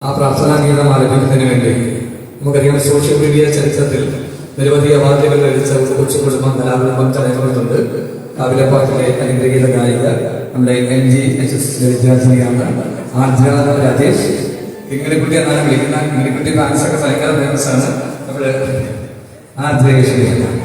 ആ പ്രാർത്ഥനാഗീതം ആലപിക്കുന്നതിന് വേണ്ടി നമുക്കറിയാം സോഷ്യൽ മീഡിയ ചരിത്രത്തിൽ നിരവധി അവാർഡുകൾ ലഭിച്ച ഒരു കൊച്ചു കുടുംബം കലാകുടുംബം ചടങ്ങുന്നുണ്ട്. കാവിലപ്പാട്ടിലെ അനുഗ്രഹീത ഗായിക നമ്മുടെ MGHS വിദ്യാർത്ഥിനിയാണ് ആർദ്ര രാജേഷ്. ഇങ്ങനെക്കുട്ടി എന്നാണ് വിളിക്കുന്ന. ഇങ്ങനെക്കുട്ടി ഫാൻസൊക്കെ ഭയങ്കര ഫേമസ് ആണ്. നമ്മുടെ ആർദ്രേശ്വരിയാണ്.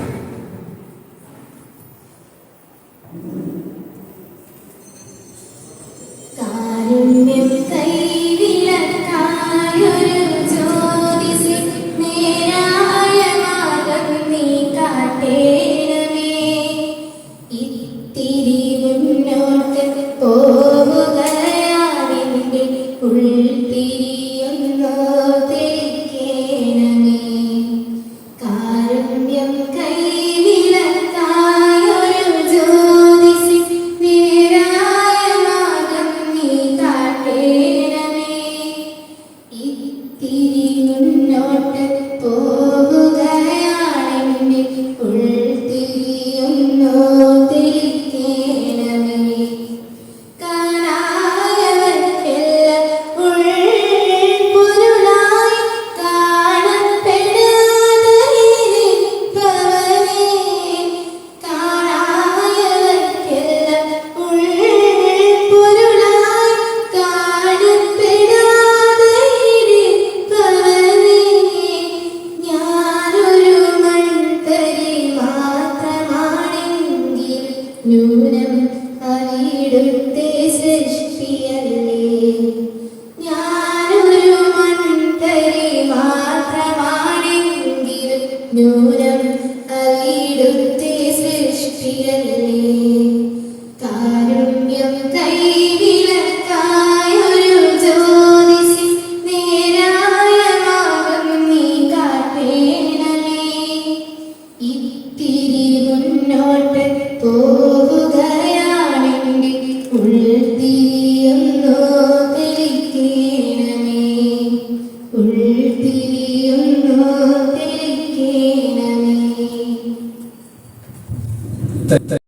Thank you.